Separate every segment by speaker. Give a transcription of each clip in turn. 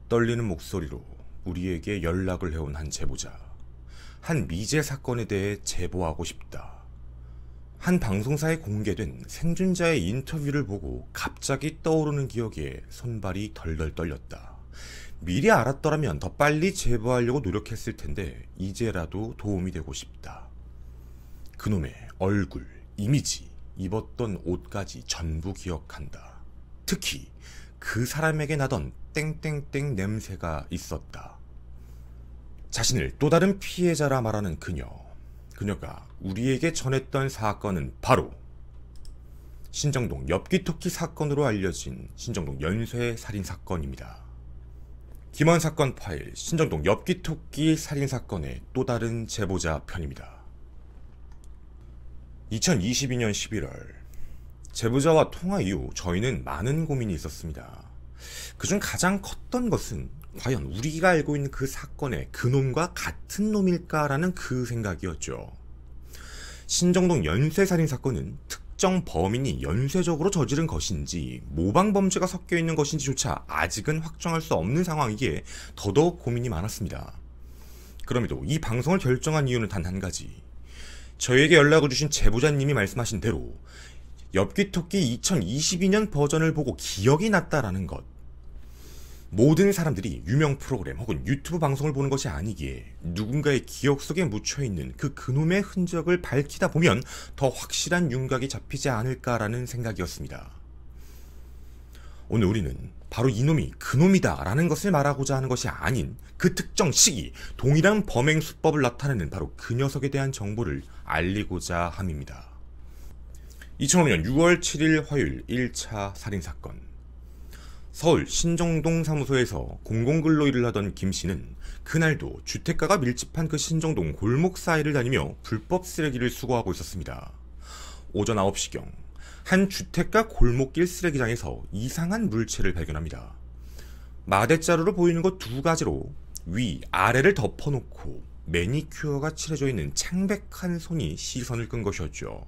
Speaker 1: 떨리는 목소리로 우리에게 연락을 해온 한 제보자. 한 미제 사건에 대해 제보하고 싶다. 한 방송사에 공개된 생존자의 인터뷰를 보고 갑자기 떠오르는 기억에 손발이 덜덜 떨렸다. 미리 알았더라면 더 빨리 제보하려고 노력했을 텐데 이제라도 도움이 되고 싶다. 그놈의 얼굴, 이미지, 입었던 옷까지 전부 기억한다. 특히 그 사람에게 나던 땡땡땡 냄새가 있었다. 자신을 또 다른 피해자라 말하는 그녀가 우리에게 전했던 사건은 바로 신정동 엽기토끼 사건으로 알려진 신정동 연쇄 살인 사건입니다. 김원 사건 파일 신정동 엽기토끼 살인 사건의 또 다른 제보자 편입니다. 2022년 11월 제보자와 통화 이후 저희는 많은 고민이 있었습니다. 그중 가장 컸던 것은 과연 우리가 알고 있는 그 사건의 그놈과 같은 놈일까라는 그 생각이었죠. 신정동 연쇄살인 사건은 특정 범인이 연쇄적으로 저지른 것인지 모방범죄가 섞여있는 것인지조차 아직은 확정할 수 없는 상황이기에 더더욱 고민이 많았습니다. 그럼에도 이 방송을 결정한 이유는 단 한 가지. 저에게 연락을 주신 제보자님이 말씀하신 대로 엽기토끼 2022년 버전을 보고 기억이 났다라는 것. 모든 사람들이 유명 프로그램 혹은 유튜브 방송을 보는 것이 아니기에 누군가의 기억 속에 묻혀있는 그 그놈의 흔적을 밝히다 보면 더 확실한 윤곽이 잡히지 않을까라는 생각이었습니다. 오늘 우리는 바로 이놈이 그놈이다 라는 것을 말하고자 하는 것이 아닌 그 특정 시기 동일한 범행 수법을 나타내는 바로 그 녀석에 대한 정보를 알리고자 함입니다. 2005년 6월 7일 화요일 1차 살인사건. 서울 신정동 사무소에서 공공근로 일을 하던 김씨는 그날도 주택가가 밀집한 그 신정동 골목 사이를 다니며 불법 쓰레기를 수거하고 있었습니다. 오전 9시경 한 주택가 골목길 쓰레기장에서 이상한 물체를 발견합니다. 마대자루로 보이는 것 두 가지로 위, 아래를 덮어놓고 매니큐어가 칠해져 있는 창백한 손이 시선을 끈 것이었죠.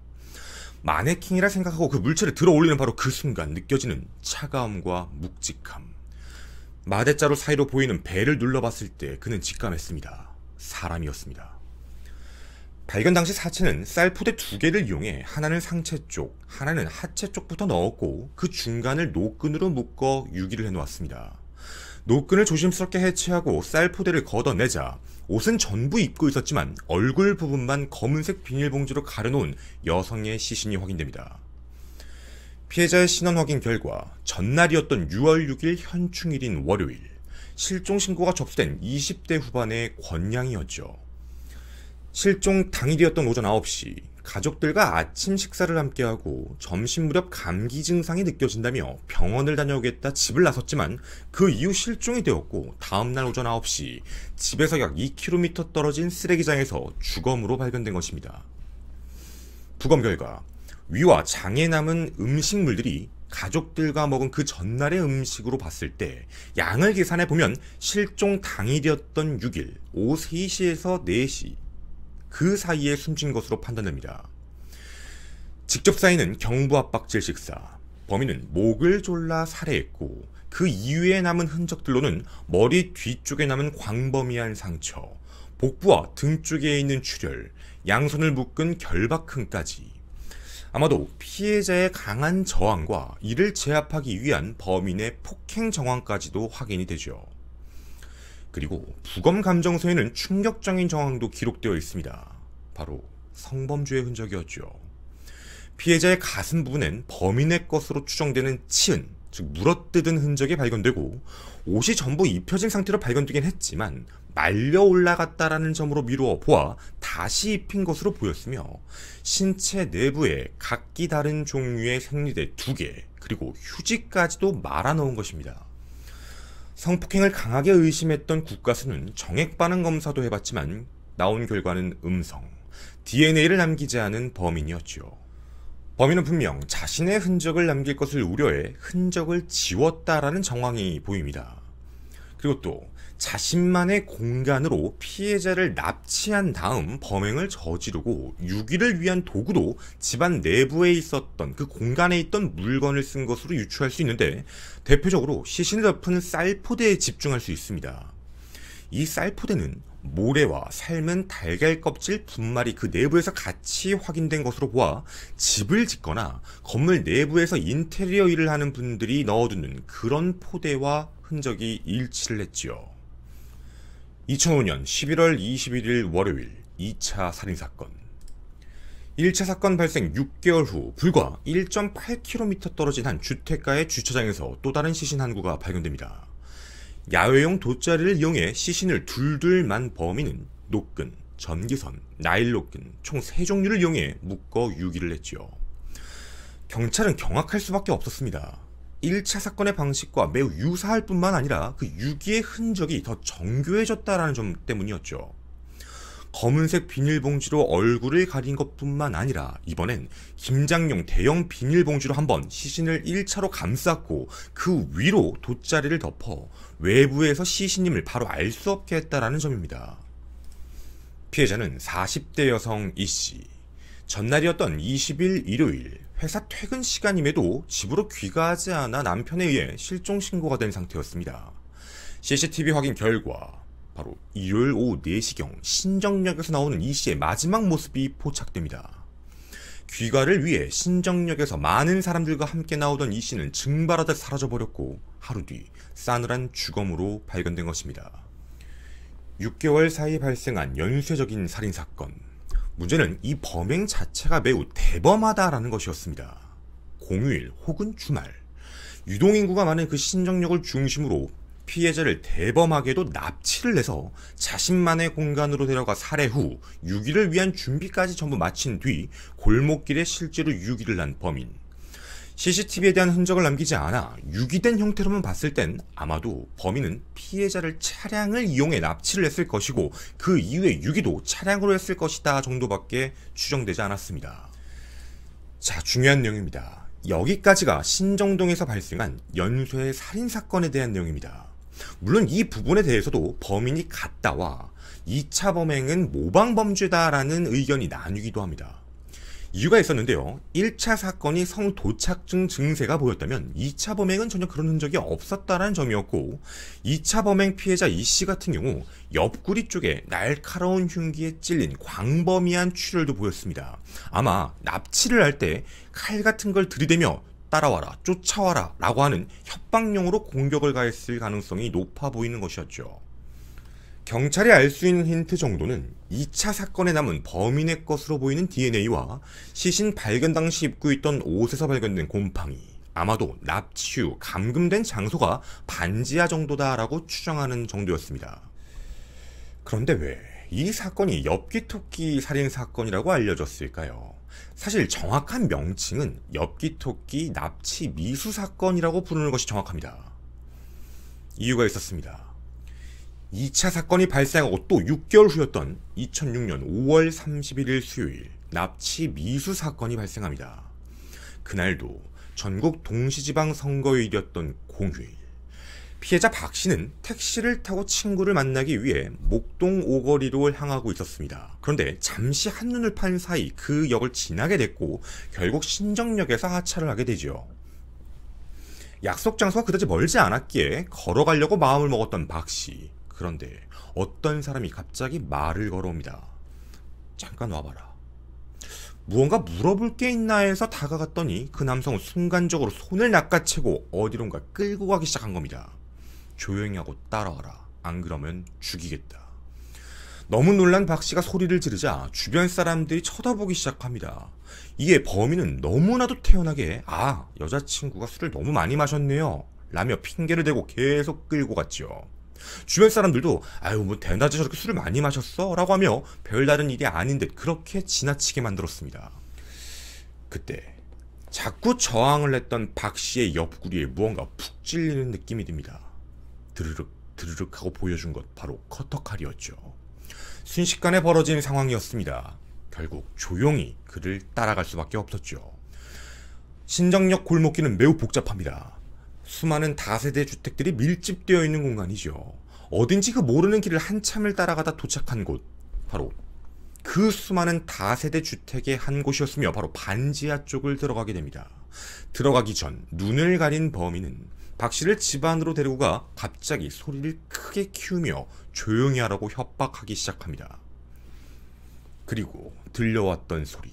Speaker 1: 마네킹이라 생각하고 그 물체를 들어 올리는 바로 그 순간 느껴지는 차가움과 묵직함. 마대자루 사이로 보이는 배를 눌러봤을 때 그는 직감했습니다. 사람이었습니다. 발견 당시 사체는 쌀포대 2개를 이용해 하나는 상체 쪽, 하나는 하체 쪽부터 넣었고 그 중간을 노끈으로 묶어 유기를 해놓았습니다. 노끈을 조심스럽게 해체하고 쌀포대를 걷어내자 옷은 전부 입고 있었지만 얼굴 부분만 검은색 비닐봉지로 가려놓은 여성의 시신이 확인됩니다. 피해자의 신원 확인 결과 전날이었던 6월 6일 현충일인 월요일 실종신고가 접수된 20대 후반의 권양이었죠. 실종 당일이었던 오전 9시 가족들과 아침 식사를 함께하고 점심 무렵 감기 증상이 느껴진다며 병원을 다녀오겠다 집을 나섰지만 그 이후 실종이 되었고 다음날 오전 9시 집에서 약 2km 떨어진 쓰레기장에서 주검으로 발견된 것입니다. 부검 결과 위와 장에 남은 음식물들이 가족들과 먹은 그 전날의 음식으로 봤을 때 양을 계산해보면 실종 당일이었던 6일 오후 3시에서 4시 그 사이에 숨진 것으로 판단됩니다. 직접 사인은 경부압박질 식사, 범인은 목을 졸라 살해했고 그 이후에 남은 흔적들로는 머리 뒤쪽에 남은 광범위한 상처, 복부와 등 쪽에 있는 출혈, 양손을 묶은 결박흔까지 아마도 피해자의 강한 저항과 이를 제압하기 위한 범인의 폭행 정황까지도 확인이 되죠. 그리고 부검 감정서에는 충격적인 정황도 기록되어 있습니다. 바로 성범죄의 흔적이었죠. 피해자의 가슴 부분엔 범인의 것으로 추정되는 치은, 즉 물어뜯은 흔적이 발견되고 옷이 전부 입혀진 상태로 발견되긴 했지만 말려 올라갔다라는 점으로 미루어 보아 다시 입힌 것으로 보였으며 신체 내부에 각기 다른 종류의 생리대 2개 그리고 휴지까지도 말아넣은 것입니다. 성폭행을 강하게 의심했던 국가수는 정액 반응 검사도 해봤지만 나온 결과는 음성, DNA를 남기지 않은 범인이었죠. 범인은 분명 자신의 흔적을 남길 것을 우려해 흔적을 지웠다라는 정황이 보입니다. 그리고 또 자신만의 공간으로 피해자를 납치한 다음 범행을 저지르고 유기를 위한 도구도 집안 내부에 있었던 그 공간에 있던 물건을 쓴 것으로 유추할 수 있는데, 대표적으로 시신을 덮은 쌀포대에 집중할 수 있습니다. 이 쌀포대는 모래와 삶은 달걀 껍질 분말이 그 내부에서 같이 확인된 것으로 보아 집을 짓거나 건물 내부에서 인테리어 일을 하는 분들이 넣어두는 그런 포대와 흔적이 일치를 했지요. 2005년 11월 21일 월요일 2차 살인사건. 1차 사건 발생 6개월 후 불과 1.8km 떨어진 한 주택가의 주차장에서 또 다른 시신 한 구가 발견됩니다. 야외용 돗자리를 이용해 시신을 둘둘 만 범인은 노끈, 전기선, 나일로끈 총 3종류를 이용해 묶어 유기를 했지요. 경찰은 경악할 수밖에 없었습니다. 1차 사건의 방식과 매우 유사할 뿐만 아니라 그 유기의 흔적이 더 정교해졌다는 점 때문이었죠. 검은색 비닐봉지로 얼굴을 가린 것뿐만 아니라 이번엔 김장용 대형 비닐봉지로 한번 시신을 1차로 감쌌고 그 위로 돗자리를 덮어 외부에서 시신임을 바로 알 수 없게 했다라는 점입니다. 피해자는 40대 여성 E씨. 전날이었던 20일 일요일 회사 퇴근 시간임에도 집으로 귀가하지 않아 남편에 의해 실종 신고가 된 상태였습니다. CCTV 확인 결과 바로 일요일 오후 4시경 신정역에서 나오는 E씨의 마지막 모습이 포착됩니다. 귀가를 위해 신정역에서 많은 사람들과 함께 나오던 E씨는 증발하듯 사라져버렸고 하루 뒤 싸늘한 주검으로 발견된 것입니다. 6개월 사이 발생한 연쇄적인 살인사건. 문제는 이 범행 자체가 매우 대범하다라는 것이었습니다. 공휴일 혹은 주말, 유동인구가 많은 그 신정역을 중심으로 피해자를 대범하게도 납치를 해서 자신만의 공간으로 데려가 살해 후 유기를 위한 준비까지 전부 마친 뒤 골목길에 실제로 유기를 한 범인. CCTV에 대한 흔적을 남기지 않아 유기된 형태로만 봤을 땐 아마도 범인은 피해자를 차량을 이용해 납치를 했을 것이고 그 이후에 유기도 차량으로 했을 것이다 정도밖에 추정되지 않았습니다. 자, 중요한 내용입니다. 여기까지가 신정동에서 발생한 연쇄 살인사건에 대한 내용입니다. 물론 이 부분에 대해서도 범인이 같다와 2차 범행은 모방범죄다라는 의견이 나뉘기도 합니다. 이유가 있었는데요. 1차 사건이 성도착증 증세가 보였다면 2차 범행은 전혀 그런 흔적이 없었다는 점이었고, 2차 범행 피해자 E씨 같은 경우 옆구리 쪽에 날카로운 흉기에 찔린 광범위한 출혈도 보였습니다. 아마 납치를 할 때 칼 같은 걸 들이대며 따라와라, 쫓아와라 라고 하는 협박용으로 공격을 가했을 가능성이 높아 보이는 것이었죠. 경찰이 알 수 있는 힌트 정도는 2차 사건에 남은 범인의 것으로 보이는 DNA와 시신 발견 당시 입고 있던 옷에서 발견된 곰팡이, 아마도 납치 후 감금된 장소가 반지하 정도다라고 추정하는 정도였습니다. 그런데 왜 이 사건이 엽기토끼 살인사건이라고 알려졌을까요? 사실 정확한 명칭은 엽기토끼 납치 미수사건이라고 부르는 것이 정확합니다. 이유가 있었습니다. 2차 사건이 발생하고 또 6개월 후였던 2006년 5월 31일 수요일 납치 미수 사건이 발생합니다. 그날도 전국 동시지방 선거일이었던 공휴일. 피해자 박씨는 택시를 타고 친구를 만나기 위해 목동 오거리로 향하고 있었습니다. 그런데 잠시 한눈을 판 사이 그 역을 지나게 됐고 결국 신정역에서 하차를 하게 되죠. 약속 장소가 그다지 멀지 않았기에 걸어가려고 마음을 먹었던 박씨. 그런데 어떤 사람이 갑자기 말을 걸어옵니다. 잠깐 와봐라. 무언가 물어볼 게 있나 해서 다가갔더니 그 남성은 순간적으로 손을 낚아채고 어디론가 끌고 가기 시작한 겁니다. 조용히 하고 따라와라. 안 그러면 죽이겠다. 너무 놀란 박씨가 소리를 지르자 주변 사람들이 쳐다보기 시작합니다. 이에 범인은 너무나도 태연하게 여자친구가 술을 너무 많이 마셨네요 라며 핑계를 대고 계속 끌고 갔죠. 주변 사람들도 뭐 대낮에 저렇게 술을 많이 마셨어? 라고 하며 별다른 일이 아닌 듯 그렇게 지나치게 만들었습니다. 그때 자꾸 저항을 했던 박씨의 옆구리에 무언가 푹 찔리는 느낌이 듭니다. 드르륵 드르륵 하고 보여준 것 바로 커터칼이었죠. 순식간에 벌어진 상황이었습니다. 결국 조용히 그를 따라갈 수밖에 없었죠. 신정역 골목길은 매우 복잡합니다. 수많은 다세대 주택들이 밀집되어 있는 공간이죠. 어딘지 그 모르는 길을 한참을 따라가다 도착한 곳, 바로 그 수많은 다세대 주택의 한 곳이었으며 바로 반지하 쪽을 들어가게 됩니다. 들어가기 전 눈을 가린 범인은 박 씨를 집 안으로 데리고 가 갑자기 소리를 크게 키우며 조용히 하라고 협박하기 시작합니다. 그리고 들려왔던 소리,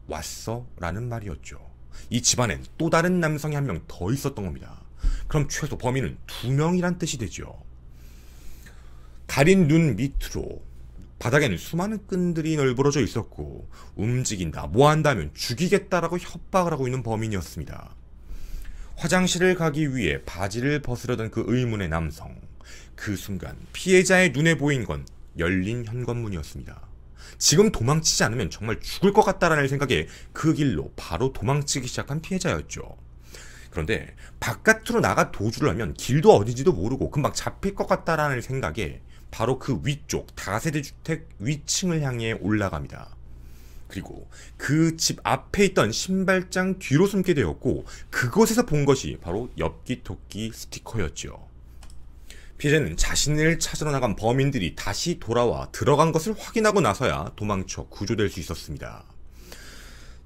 Speaker 1: 왔어? 라는 말이었죠. 이 집안엔 또 다른 남성이 한 명 더 있었던 겁니다. 그럼 최소 범인은 2명이란 뜻이 되죠. 가린 눈 밑으로 바닥에는 수많은 끈들이 널브러져 있었고 움직인다, 뭐 한다면 죽이겠다라고 협박을 하고 있는 범인이었습니다. 화장실을 가기 위해 바지를 벗으려던 그 의문의 남성. 그 순간 피해자의 눈에 보인 건 열린 현관문이었습니다. 지금 도망치지 않으면 정말 죽을 것 같다라는 생각에 그 길로 바로 도망치기 시작한 피해자였죠. 그런데 바깥으로 나가 도주를 하면 길도 어딘지도 모르고 금방 잡힐 것 같다라는 생각에 바로 그 위쪽 다세대 주택 위층을 향해 올라갑니다. 그리고 그 집 앞에 있던 신발장 뒤로 숨게 되었고 그곳에서 본 것이 바로 엽기토끼 스티커였죠. 피해자는 자신을 찾으러 나간 범인들이 다시 돌아와 들어간 것을 확인하고 나서야 도망쳐 구조될 수 있었습니다.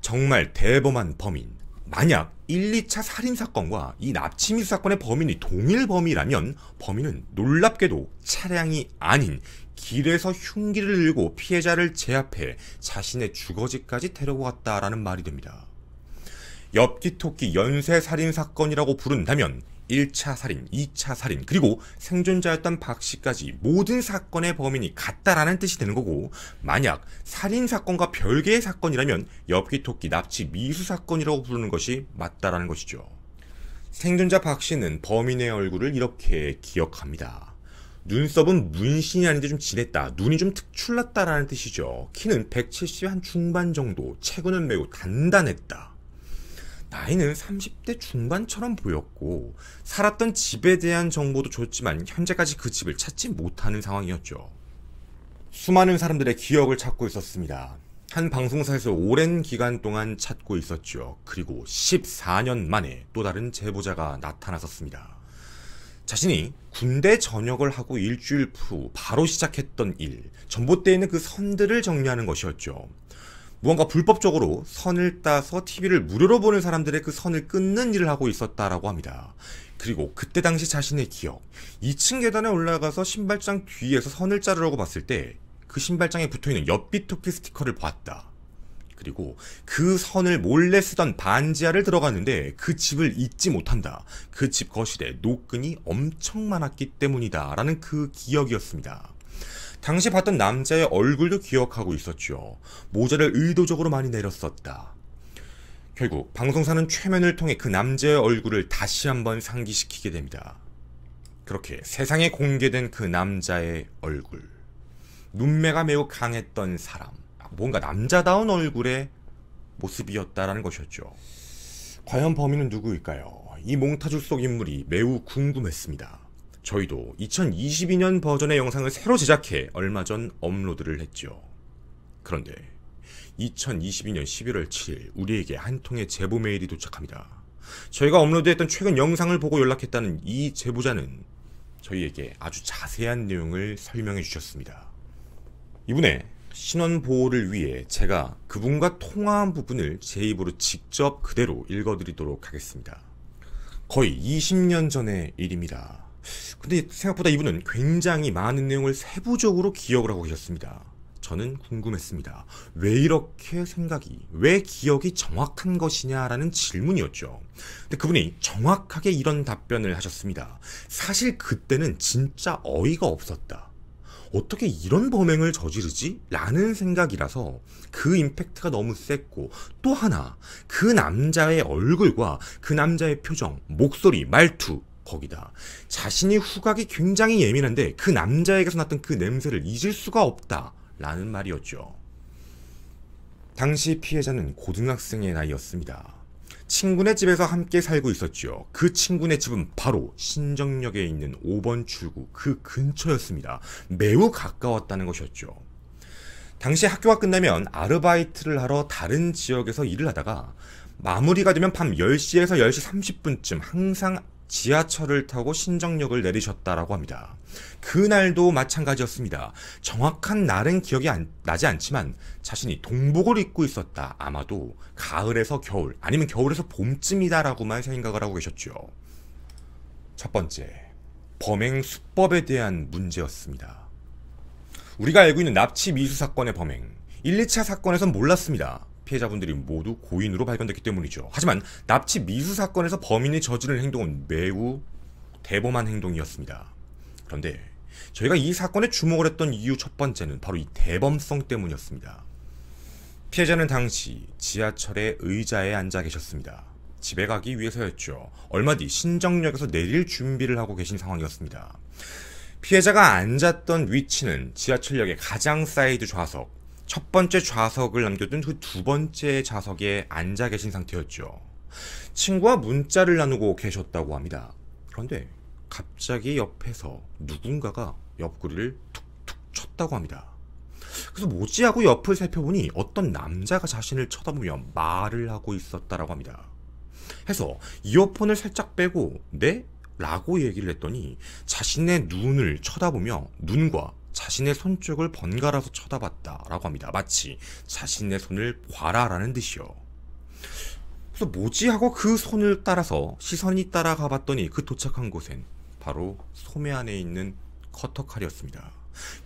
Speaker 1: 정말 대범한 범인. 만약 1, 2차 살인사건과 이 납치미수 사건의 범인이 동일 범위라면 범인은 놀랍게도 차량이 아닌 길에서 흉기를 들고 피해자를 제압해 자신의 주거지까지 데려갔다라는 말이 됩니다. 엽기토끼 연쇄살인사건이라고 부른다면 1차 살인, 2차 살인, 그리고 생존자였던 박 씨까지 모든 사건의 범인이 같다라는 뜻이 되는 거고, 만약 살인사건과 별개의 사건이라면 엽기토끼 납치 미수 사건이라고 부르는 것이 맞다라는 것이죠. 생존자 박 씨는 범인의 얼굴을 이렇게 기억합니다. 눈썹은 문신이 아닌데 좀 진했다, 눈이 좀 특출났다라는 뜻이죠. 키는 170 한 중반 정도, 체구는 매우 단단했다. 나이는 30대 중반처럼 보였고 살았던 집에 대한 정보도 줬지만 현재까지 그 집을 찾지 못하는 상황이었죠. 수많은 사람들의 기억을 찾고 있었습니다. 한 방송사에서 오랜 기간 동안 찾고 있었죠. 그리고 14년 만에 또 다른 제보자가 나타났었습니다. 자신이 군대 전역을 하고 일주일 후 바로 시작했던 일, 전봇대에 있는 그 선들을 정리하는 것이었죠. 무언가 불법적으로 선을 따서 TV를 무료로 보는 사람들의 그 선을 끊는 일을 하고 있었다라고 합니다. 그리고 그때 당시 자신의 기억, 2층 계단에 올라가서 신발장 뒤에서 선을 자르려고 봤을 때 그 신발장에 붙어있는 엽기토끼 스티커를 봤다. 그리고 그 선을 몰래 쓰던 반지하를 들어갔는데 그 집을 잊지 못한다. 그 집 거실에 노끈이 엄청 많았기 때문이다 라는 그 기억이었습니다. 당시 봤던 남자의 얼굴도 기억하고 있었죠. 모자를 의도적으로 많이 내렸었다. 결국 방송사는 최면을 통해 그 남자의 얼굴을 다시 한번 상기시키게 됩니다. 그렇게 세상에 공개된 그 남자의 얼굴. 눈매가 매우 강했던 사람. 뭔가 남자다운 얼굴의 모습이었다라는 것이었죠. 과연 범인은 누구일까요? 이 몽타주 속 인물이 매우 궁금했습니다. 저희도 2022년 버전의 영상을 새로 제작해 얼마 전 업로드를 했죠. 그런데 2022년 11월 7일 우리에게 한 통의 제보 메일이 도착합니다. 저희가 업로드했던 최근 영상을 보고 연락했다는 이 제보자는 저희에게 아주 자세한 내용을 설명해 주셨습니다. 이분의 신원 보호를 위해 제가 그분과 통화한 부분을 제 입으로 직접 그대로 읽어드리도록 하겠습니다. 거의 20년 전의 일입니다. 근데 생각보다 이분은 굉장히 많은 내용을 세부적으로 기억을 하고 계셨습니다. 저는 궁금했습니다. 왜 이렇게 왜 기억이 정확한 것이냐라는 질문이었죠. 근데 그분이 정확하게 이런 답변을 하셨습니다. 사실 그때는 진짜 어이가 없었다. 어떻게 이런 범행을 저지르지? 라는 생각이라서 그 임팩트가 너무 셌고, 또 하나 그 남자의 얼굴과 그 남자의 표정, 목소리, 말투, 거기다 자신이 후각이 굉장히 예민한데 그 남자에게서 났던 그 냄새를 잊을 수가 없다 라는 말이었죠. 당시 피해자는 고등학생의 나이였습니다. 친구네 집에서 함께 살고 있었죠. 그 친구네 집은 바로 신정역에 있는 5번 출구 그 근처였습니다. 매우 가까웠다는 것이었죠. 당시 학교가 끝나면 아르바이트를 하러 다른 지역에서 일을 하다가 마무리가 되면 밤 10시에서 10시 30분쯤 항상 지하철을 타고 신정역을 내리셨다라고 합니다. 그날도 마찬가지였습니다. 정확한 날은 기억이 나지 않지만 자신이 동복을 입고 있었다. 아마도 가을에서 겨울 아니면 겨울에서 봄쯤이다라고만 생각을 하고 계셨죠. 첫 번째, 범행 수법에 대한 문제였습니다. 우리가 알고 있는 납치 미수 사건의 범행, 1, 2차 사건에선 몰랐습니다. 피해자분들이 모두 고인으로 발견됐기 때문이죠. 하지만 납치 미수 사건에서 범인이 저지른 행동은 매우 대범한 행동이었습니다. 그런데 저희가 이 사건에 주목을 했던 이유 첫 번째는 바로 이 대범성 때문이었습니다. 피해자는 당시 지하철의 의자에 앉아 계셨습니다. 집에 가기 위해서였죠. 얼마 뒤 신정역에서 내릴 준비를 하고 계신 상황이었습니다. 피해자가 앉았던 위치는 지하철역의 가장 사이드 좌석, 첫 번째 좌석을 남겨둔 그 두 번째 좌석에 앉아 계신 상태였죠. 친구와 문자를 나누고 계셨다고 합니다. 그런데 갑자기 옆에서 누군가가 옆구리를 툭툭 쳤다고 합니다. 그래서 뭐지 하고 옆을 살펴보니 어떤 남자가 자신을 쳐다보며 말을 하고 있었다라고 합니다. 해서 이어폰을 살짝 빼고 네? 라고 얘기를 했더니 자신의 눈을 쳐다보며 눈과 자신의 손 쪽을 번갈아서 쳐다봤다라고 합니다. 마치 자신의 손을 봐라라는 듯이요. 그래서 뭐지 하고 그 손을 따라서 시선이 따라가 봤더니 그 도착한 곳엔 바로 소매 안에 있는 커터칼이었습니다.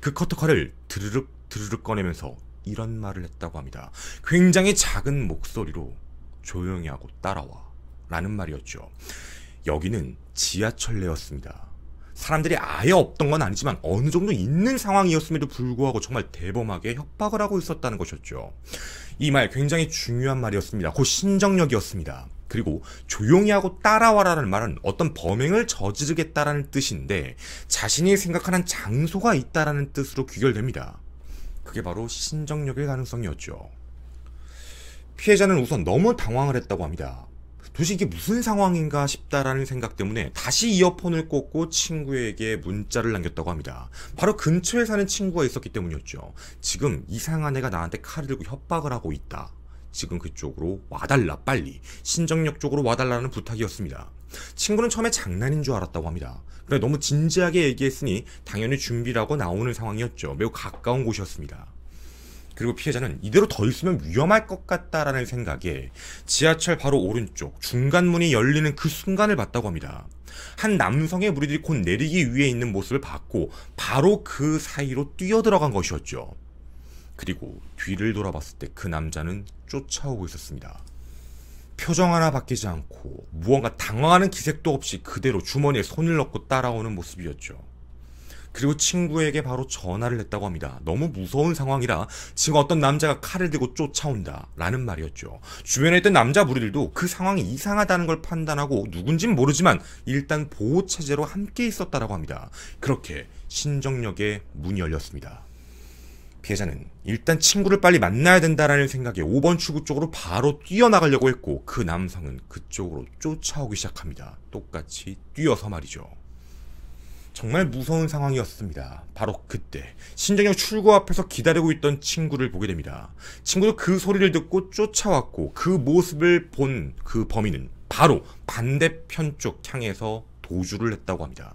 Speaker 1: 그 커터칼을 드르륵 꺼내면서 이런 말을 했다고 합니다. 굉장히 작은 목소리로 조용히 하고 따라와 라는 말이었죠. 여기는 지하철내였습니다. 사람들이 아예 없던 건 아니지만 어느 정도 있는 상황이었음에도 불구하고 정말 대범하게 협박을 하고 있었다는 것이었죠. 이 말 굉장히 중요한 말이었습니다. 곧 신정역이었습니다. 그리고 조용히 하고 따라와라는 말은 어떤 범행을 저지르겠다라는 뜻인데 자신이 생각하는 장소가 있다라는 뜻으로 귀결됩니다. 그게 바로 신정역일 가능성이었죠. 피해자는 우선 너무 당황을 했다고 합니다. 도대체 이게 무슨 상황인가 싶다라는 생각 때문에 다시 이어폰을 꽂고 친구에게 문자를 남겼다고 합니다. 바로 근처에 사는 친구가 있었기 때문이었죠. 지금 이상한 애가 나한테 칼을 들고 협박을 하고 있다. 지금 그쪽으로 와달라, 빨리. 신정역 쪽으로 와달라는 부탁이었습니다. 친구는 처음에 장난인 줄 알았다고 합니다. 그래 너무 진지하게 얘기했으니 당연히 준비를 하고 나오는 상황이었죠. 매우 가까운 곳이었습니다. 그리고 피해자는 이대로 더 있으면 위험할 것 같다라는 생각에 지하철 바로 오른쪽 중간문이 열리는 그 순간을 봤다고 합니다. 한 남성의 무리들이 곧 내리기 위해 있는 모습을 봤고 바로 그 사이로 뛰어들어간 것이었죠. 그리고 뒤를 돌아봤을 때 그 남자는 쫓아오고 있었습니다. 표정 하나 바뀌지 않고 무언가 당황하는 기색도 없이 그대로 주머니에 손을 넣고 따라오는 모습이었죠. 그리고 친구에게 바로 전화를 했다고 합니다. 너무 무서운 상황이라 지금 어떤 남자가 칼을 들고 쫓아온다 라는 말이었죠. 주변에 있던 남자 무리들도 그 상황이 이상하다는 걸 판단하고 누군진 모르지만 일단 보호체제로 함께 있었다라고 합니다. 그렇게 신정역에 문이 열렸습니다. 피해자는 일단 친구를 빨리 만나야 된다라는 생각에 5번 출구 쪽으로 바로 뛰어나가려고 했고 그 남성은 그쪽으로 쫓아오기 시작합니다. 똑같이 뛰어서 말이죠. 정말 무서운 상황이었습니다. 바로 그때 신정역 출구 앞에서 기다리고 있던 친구를 보게 됩니다. 친구도 그 소리를 듣고 쫓아왔고 그 모습을 본 그 범인은 바로 반대편 쪽 향해서 도주를 했다고 합니다.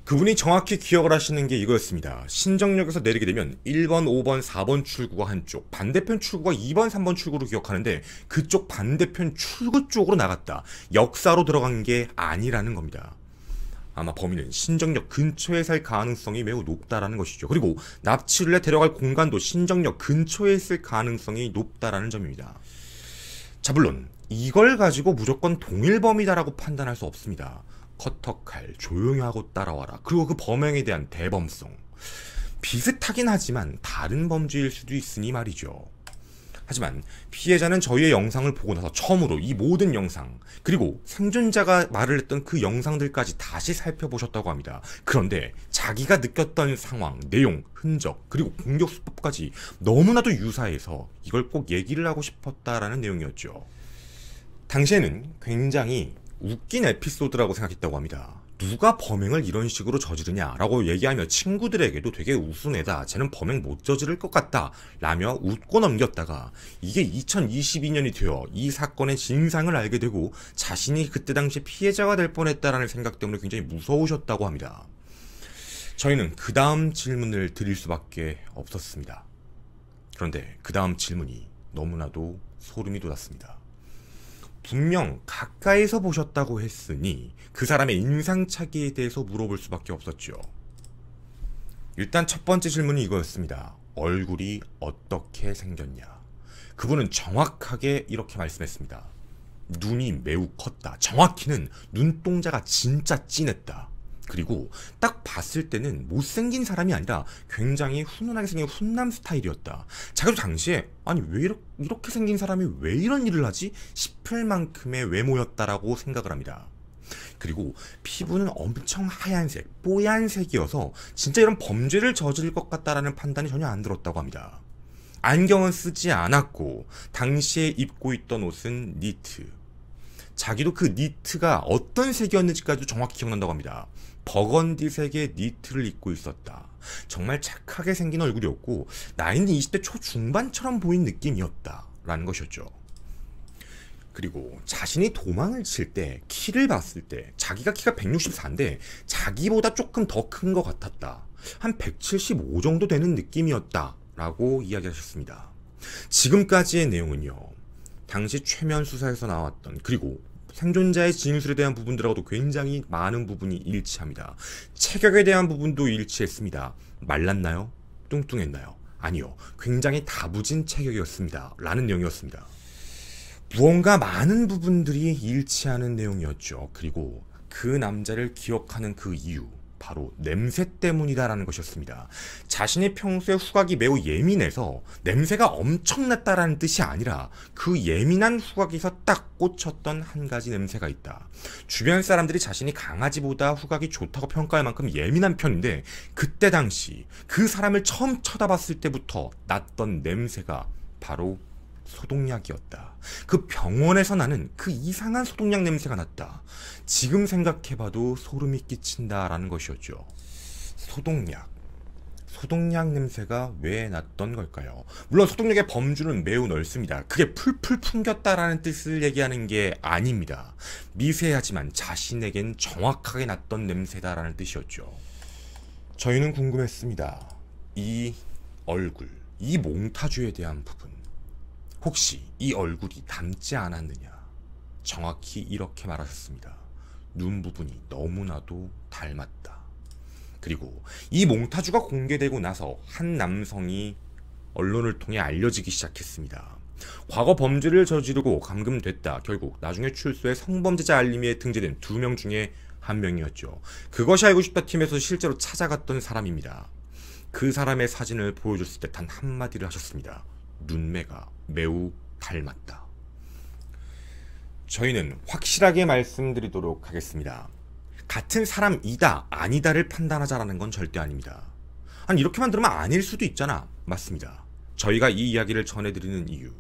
Speaker 1: 그분이 정확히 기억을 하시는 게 이거였습니다. 신정역에서 내리게 되면 1번, 5번, 4번 출구가 한쪽, 반대편 출구가 2번, 3번 출구로 기억하는데 그쪽 반대편 출구 쪽으로 나갔다. 역사로 들어간 게 아니라는 겁니다. 아마 범인은 신정역 근처에 살 가능성이 매우 높다라는 것이죠. 그리고 납치를 해 데려갈 공간도 신정역 근처에 있을 가능성이 높다라는 점입니다. 자, 물론 이걸 가지고 무조건 동일범이다라고 판단할 수 없습니다. 커터칼, 조용히 하고 따라와라, 그리고 그 범행에 대한 대범성. 비슷하긴 하지만 다른 범죄일 수도 있으니 말이죠. 하지만 피해자는 저희의 영상을 보고 나서 처음으로 이 모든 영상, 그리고 생존자가 말을 했던 그 영상들까지 다시 살펴보셨다고 합니다. 그런데 자기가 느꼈던 상황, 내용, 흔적, 그리고 공격 수법까지 너무나도 유사해서 이걸 꼭 얘기를 하고 싶었다라는 내용이었죠. 당시에는 굉장히 웃긴 에피소드라고 생각했다고 합니다. 누가 범행을 이런 식으로 저지르냐라고 얘기하며 친구들에게도 되게 우스운 애다, 쟤는 범행 못 저지를 것 같다 라며 웃고 넘겼다가 이게 2022년이 되어 이 사건의 진상을 알게 되고 자신이 그때 당시 피해자가 될 뻔했다라는 생각 때문에 굉장히 무서우셨다고 합니다. 저희는 그 다음 질문을 드릴 수밖에 없었습니다. 그런데 그 다음 질문이 너무나도 소름이 돋았습니다. 분명 가까이서 보셨다고 했으니 그 사람의 인상착의에 대해서 물어볼 수밖에 없었죠. 일단 첫 번째 질문이 이거였습니다. 얼굴이 어떻게 생겼냐? 그분은 정확하게 이렇게 말씀했습니다. 눈이 매우 컸다. 정확히는 눈동자가 진짜 진했다. 그리고 딱 봤을 때는 못생긴 사람이 아니라 굉장히 훈훈하게 생긴 훈남 스타일이었다. 자기도 당시에 아니 왜 이렇게 생긴 사람이 왜 이런 일을 하지? 싶을 만큼의 외모였다라고 생각을 합니다. 그리고 피부는 엄청 하얀색, 뽀얀색이어서 진짜 이런 범죄를 저지를 것 같다라는 판단이 전혀 안 들었다고 합니다. 안경은 쓰지 않았고 당시에 입고 있던 옷은 니트. 자기도 그 니트가 어떤 색이었는지까지도 정확히 기억난다고 합니다. 버건디색의 니트를 입고 있었다. 정말 착하게 생긴 얼굴이었고 나이는 20대 초중반처럼 보인 느낌이었다 라는 것이었죠. 그리고 자신이 도망을 칠 때 키를 봤을 때 자기가 키가 164인데 자기보다 조금 더 큰 것 같았다. 한 175 정도 되는 느낌이었다 라고 이야기하셨습니다. 지금까지의 내용은요, 당시 최면 수사에서 나왔던 그리고 생존자의 진술에 대한 부분들하고도 굉장히 많은 부분이 일치합니다. 체격에 대한 부분도 일치했습니다. 말랐나요? 뚱뚱했나요? 아니요. 굉장히 다부진 체격이었습니다. 라는 내용이었습니다. 무언가 많은 부분들이 일치하는 내용이었죠. 그리고 그 남자를 기억하는 그 이유, 바로 냄새 때문이다라는 것이었습니다. 자신이 평소에 후각이 매우 예민해서 냄새가 엄청났다라는 뜻이 아니라 그 예민한 후각에서 딱 꽂혔던 한 가지 냄새가 있다. 주변 사람들이 자신이 강아지보다 후각이 좋다고 평가할 만큼 예민한 편인데 그때 당시 그 사람을 처음 쳐다봤을 때부터 났던 냄새가 바로 소독약이었다. 그 병원에서 나는 그 이상한 소독약 냄새가 났다. 지금 생각해봐도 소름이 끼친다라는 것이었죠. 소독약 냄새가 왜 났던 걸까요? 물론 소독약의 범주는 매우 넓습니다. 그게 풀풀 풍겼다라는 뜻을 얘기하는 게 아닙니다. 미세하지만 자신에겐 정확하게 났던 냄새다라는 뜻이었죠. 저희는 궁금했습니다. 이 얼굴, 이 몽타주에 대한 부분, 혹시 이 얼굴이 닮지 않았느냐? 정확히 이렇게 말하셨습니다. 눈 부분이 너무나도 닮았다. 그리고 이 몽타주가 공개되고 나서 한 남성이 언론을 통해 알려지기 시작했습니다. 과거 범죄를 저지르고 감금됐다. 결국 나중에 출소해 성범죄자 알림에 등재된 2명 중에 한 명이었죠. 그것이 알고 싶다 팀에서 실제로 찾아갔던 사람입니다. 그 사람의 사진을 보여줬을 때 단 한마디를 하셨습니다. 눈매가 매우 닮았다. 저희는 확실하게 말씀드리도록 하겠습니다. 같은 사람이다, 아니다를 판단하자라는 건 절대 아닙니다. 아니 이렇게만 들으면 아닐 수도 있잖아. 맞습니다. 저희가 이 이야기를 전해드리는 이유,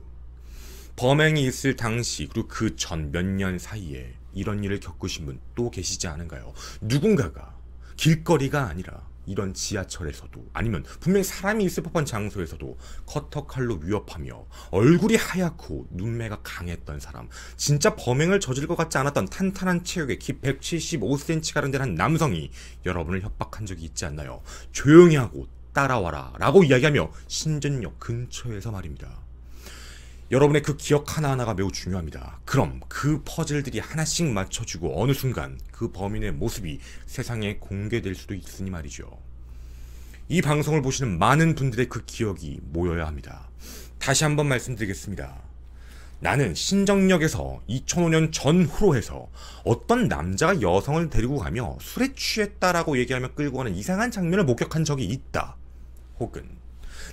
Speaker 1: 범행이 있을 당시 그리고 그 전 몇 년 사이에 이런 일을 겪으신 분 또 계시지 않은가요? 누군가가 길거리가 아니라 이런 지하철에서도 아니면 분명히 사람이 있을 법한 장소에서도 커터칼로 위협하며 얼굴이 하얗고 눈매가 강했던 사람, 진짜 범행을 저질 것 같지 않았던 탄탄한 체격에 키 175cm 가량된 한 남성이 여러분을 협박한 적이 있지 않나요? 조용히 하고 따라와라 라고 이야기하며 신전역 근처에서 말입니다. 여러분의 그 기억 하나하나가 매우 중요합니다. 그럼 그 퍼즐들이 하나씩 맞춰주고 어느 순간 그 범인의 모습이 세상에 공개될 수도 있으니 말이죠. 이 방송을 보시는 많은 분들의 그 기억이 모여야 합니다. 다시 한번 말씀드리겠습니다. 나는 신정역에서 2005년 전후로 해서 어떤 남자가 여성을 데리고 가며 술에 취했다라고 얘기하며 끌고 가는 이상한 장면을 목격한 적이 있다. 혹은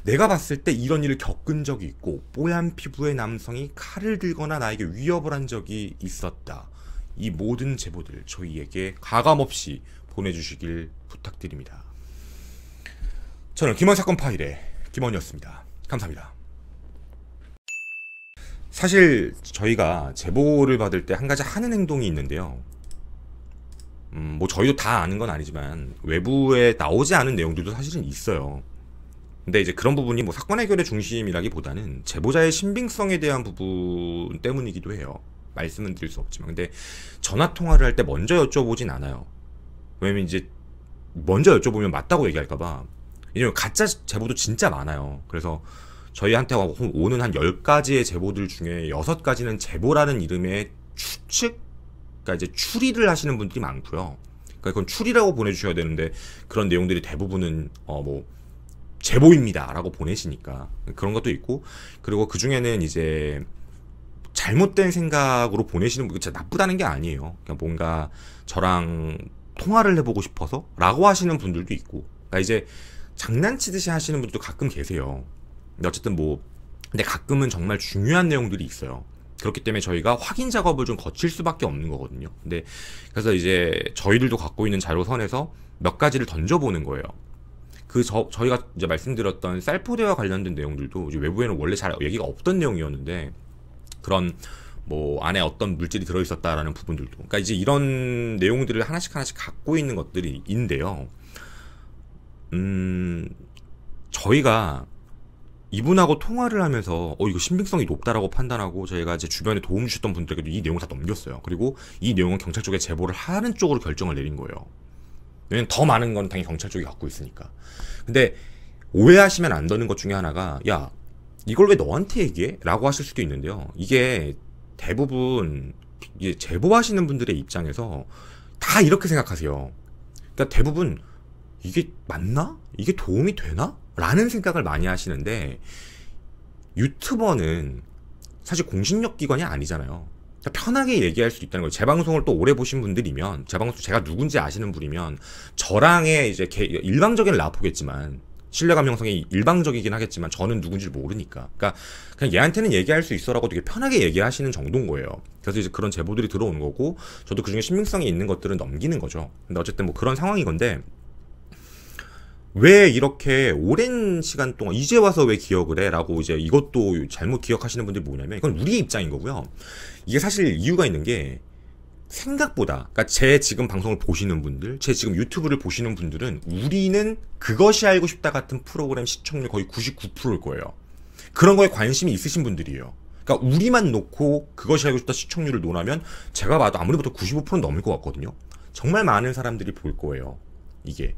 Speaker 1: 내가 봤을 때 이런 일을 겪은 적이 있고 뽀얀 피부의 남성이 칼을 들거나 나에게 위협을 한 적이 있었다. 이 모든 제보들 저희에게 가감없이 보내주시길 부탁드립니다. 저는 김원 사건 파일의 김원이었습니다. 감사합니다. 사실 저희가 제보를 받을 때 한 가지 하는 행동이 있는데요. 뭐 저희도 다 아는 건 아니지만 외부에 나오지 않은 내용들도 사실은 있어요. 근데 이제 그런 부분이 뭐 사건 해결의 중심이라기보다는 제보자의 신빙성에 대한 부분 때문이기도 해요. 말씀은 드릴 수 없지만. 근데 전화 통화를 할 때 먼저 여쭤보진 않아요. 왜냐면 이제 먼저 여쭤보면 맞다고 얘기할까봐. 왜냐면 가짜 제보도 진짜 많아요. 그래서 저희한테 오는 한 10가지의 제보들 중에 6가지는 제보라는 이름의 추측? 그러니까 이제 추리를 하시는 분들이 많고요. 그러니까 그건 추리라고 보내주셔야 되는데 그런 내용들이 대부분은 뭐 제보입니다 라고 보내시니까 그런 것도 있고, 그리고 그 중에는 이제 잘못된 생각으로 보내시는 분, 진짜 나쁘다는 게 아니에요. 그냥 뭔가 저랑 통화를 해보고 싶어서 라고 하시는 분들도 있고, 그러니까 이제 장난치듯이 하시는 분들도 가끔 계세요. 근데 어쨌든 뭐 근데 가끔은 정말 중요한 내용들이 있어요. 그렇기 때문에 저희가 확인 작업을 좀 거칠 수밖에 없는 거거든요. 근데 그래서 이제 저희들도 갖고 있는 자료선에서 몇 가지를 던져보는 거예요. 저희가 이제 말씀드렸던 쌀포대와 관련된 내용들도 이제 외부에는 원래 잘 얘기가 없던 내용이었는데, 그런 뭐 안에 어떤 물질이 들어있었다라는 부분들도, 그러니까 이제 이런 내용들을 하나씩 갖고 있는 것들이 있는데요. 저희가 이분하고 통화를 하면서 이거 신빙성이 높다라고 판단하고 저희가 이제 주변에 도움 주셨던 분들에게도 이 내용을 다 넘겼어요. 그리고 이 내용은 경찰 쪽에 제보를 하는 쪽으로 결정을 내린 거예요. 왜냐면 더 많은 건 당연히 경찰 쪽이 갖고 있으니까. 근데 오해하시면 안 되는 것 중에 하나가, 야 이걸 왜 너한테 얘기해? 라고 하실 수도 있는데요. 이게 대부분 이게 제보하시는 분들의 입장에서 다 이렇게 생각하세요. 그러니까 대부분 이게 맞나? 이게 도움이 되나? 라는 생각을 많이 하시는데, 유튜버는 사실 공신력 기관이 아니잖아요. 그러니까 편하게 얘기할 수 있다는 거예요. 제 방송을 또 오래 보신 분들이면, 제 방송 제가 누군지 아시는 분이면 저랑의 이제 일방적인 라포겠지만, 신뢰감 형성이 일방적이긴 하겠지만 저는 누군지 모르니까. 그러니까 그냥 얘한테는 얘기할 수 있어라고 되게 편하게 얘기하시는 정도인 거예요. 그래서 이제 그런 제보들이 들어오는 거고, 저도 그중에 신빙성이 있는 것들은 넘기는 거죠. 근데 어쨌든 뭐 그런 상황인 건데, 왜 이렇게 오랜 시간 동안 이제 와서 왜 기억을 해? 라고 이제 이것도 잘못 기억하시는 분들이 뭐냐면, 이건 우리의 입장인 거고요. 이게 사실 이유가 있는 게, 생각보다, 그러니까 제 지금 방송을 보시는 분들, 제 지금 유튜브를 보시는 분들은 우리는 그것이 알고 싶다 같은 프로그램 시청률 거의 99%일 거예요. 그런 거에 관심이 있으신 분들이에요. 그러니까 우리만 놓고 그것이 알고 싶다 시청률을 논하면 제가 봐도 아무리 봐도 95% 넘을 것 같거든요. 정말 많은 사람들이 볼 거예요. 이게.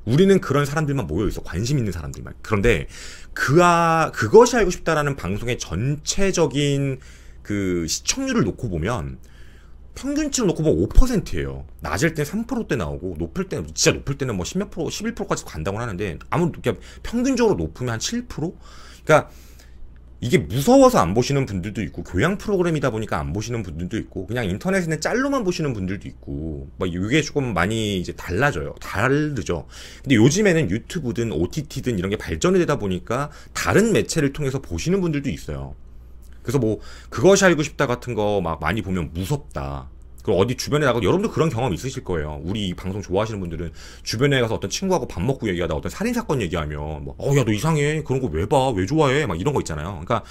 Speaker 1: 우리는 그런 사람들만 모여있어. 관심 있는 사람들만. 그런데 그것이 알고 싶다라는 방송의 전체적인 그 시청률을 놓고 보면 평균치를 놓고 보면 5%예요. 낮을 때 3%대 나오고 높을 때는 진짜 높을 때는 뭐 10몇 프로, 11%까지 간다고 하는데 그냥 평균적으로 높으면 한 7%? 그러니까 이게 무서워서 안 보시는 분들도 있고, 교양 프로그램이다 보니까 안 보시는 분들도 있고, 그냥 인터넷에 있는 짤로만 보시는 분들도 있고, 뭐 이게 조금 많이 이제 다르죠. 근데 요즘에는 유튜브든 OTT든 이런 게 발전이 되다 보니까 다른 매체를 통해서 보시는 분들도 있어요. 그래서 뭐 그것이 알고 싶다 같은 거 막 많이 보면 무섭다. 그리고 어디 주변에 나가도, 여러분도 그런 경험 있으실 거예요. 우리 방송 좋아하시는 분들은 주변에 가서 어떤 친구하고 밥 먹고 얘기하다 어떤 살인사건 얘기하면 뭐 야 너 이상해, 그런 거 왜 봐, 왜 좋아해, 막 이런 거 있잖아요. 그러니까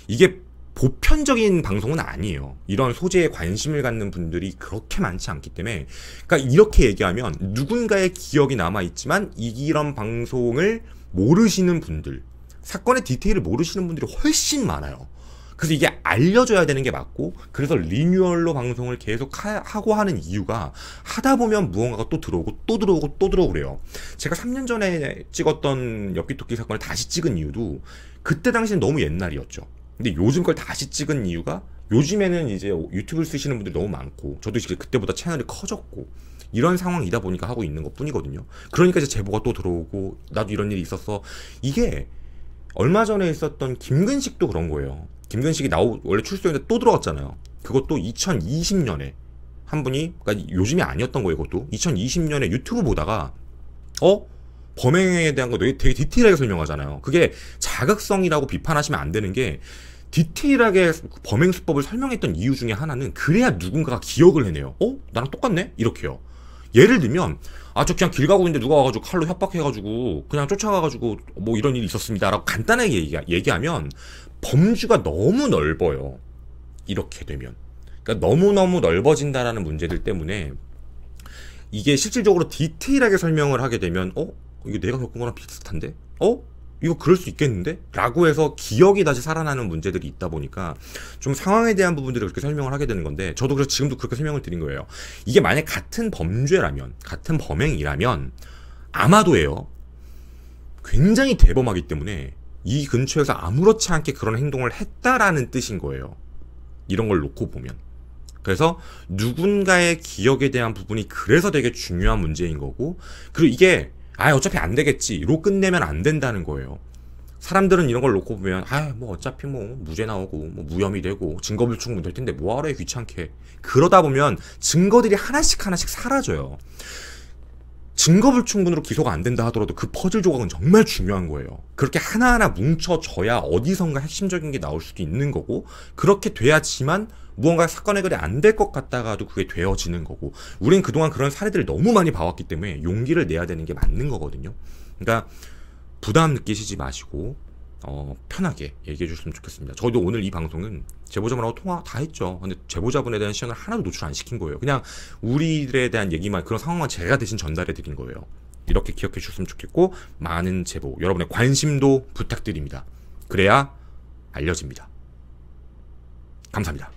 Speaker 1: 이게 보편적인 방송은 아니에요. 이런 소재에 관심을 갖는 분들이 그렇게 많지 않기 때문에, 그러니까 이렇게 얘기하면 누군가의 기억이 남아있지만 이런 방송을 모르시는 분들, 사건의 디테일을 모르시는 분들이 훨씬 많아요. 그래서 이게 알려줘야 되는 게 맞고, 그래서 리뉴얼로 방송을 계속 하고 하는 이유가, 하다 보면 무언가가 또 들어오고 또 들어오고 또 들어오고 그래요. 제가 3년 전에 찍었던 엽기토끼 사건을 다시 찍은 이유도 그때 당시는 너무 옛날이었죠. 근데 요즘 걸 다시 찍은 이유가, 요즘에는 이제 유튜브를 쓰시는 분들이 너무 많고, 저도 이제 그때보다 채널이 커졌고, 이런 상황이다 보니까 하고 있는 것 뿐이거든요. 그러니까 이제 제보가 또 들어오고, 나도 이런 일이 있었어. 이게 얼마 전에 있었던 김근식도 그런 거예요. 김근식이 원래 출소했는데 또 들어갔잖아요. 그것도 2020년에 한 분이, 그러니까 요즘이 아니었던 거예요. 그것도 2020년에 유튜브 보다가 범행에 대한 거 되게 디테일하게 설명하잖아요. 그게 자극성이라고 비판하시면 안 되는 게, 디테일하게 범행 수법을 설명했던 이유 중에 하나는 그래야 누군가가 기억을 해내요. 나랑 똑같네? 이렇게요. 예를 들면, 저 그냥 길 가고 있는데 누가 와가지고 칼로 협박해가지고 그냥 쫓아가가지고 뭐 이런 일이 있었습니다 라고 간단하게 얘기하면 범주가 너무 넓어요. 이렇게 되면. 그러니까 너무너무 넓어진다라는 문제들 때문에 이게 실질적으로 디테일하게 설명을 하게 되면 이거 내가 겪은 거랑 비슷한데? 이거 그럴 수 있겠는데? 라고 해서 기억이 다시 살아나는 문제들이 있다 보니까 좀 상황에 대한 부분들을 그렇게 설명을 하게 되는 건데, 저도 그래서 지금도 그렇게 설명을 드린 거예요. 이게 만약 같은 범죄라면, 같은 범행이라면 아마도예요, 굉장히 대범하기 때문에 이 근처에서 아무렇지 않게 그런 행동을 했다라는 뜻인 거예요. 이런 걸 놓고 보면. 그래서 누군가의 기억에 대한 부분이 그래서 되게 중요한 문제인 거고, 그리고 이게 어차피 안 되겠지로 끝내면 안 된다는 거예요. 사람들은 이런 걸 놓고 보면 뭐 어차피 뭐 무죄 나오고 뭐 무혐의 되고 증거불충분 될 텐데 뭐하러 해, 귀찮게. 그러다 보면 증거들이 하나씩 사라져요. 증거불충분으로 기소가 안 된다 하더라도 그 퍼즐 조각은 정말 중요한 거예요. 그렇게 하나하나 뭉쳐져야 어디선가 핵심적인 게 나올 수도 있는 거고, 그렇게 돼야지만 무언가 사건 해결이 안 될 것 같다가도 그게 되어지는 거고, 우린 그동안 그런 사례들을 너무 많이 봐왔기 때문에 용기를 내야 되는 게 맞는 거거든요. 그러니까 부담 느끼시지 마시고 편하게 얘기해 주셨으면 좋겠습니다. 저도 오늘 이 방송은 제보자분하고 통화 다 했죠. 근데 제보자분에 대한 시연을 하나도 노출 안 시킨 거예요. 그냥 우리들에 대한 얘기만, 그런 상황만 제가 대신 전달해 드린 거예요. 이렇게 기억해 주셨으면 좋겠고, 많은 제보, 여러분의 관심도 부탁드립니다. 그래야 알려집니다. 감사합니다.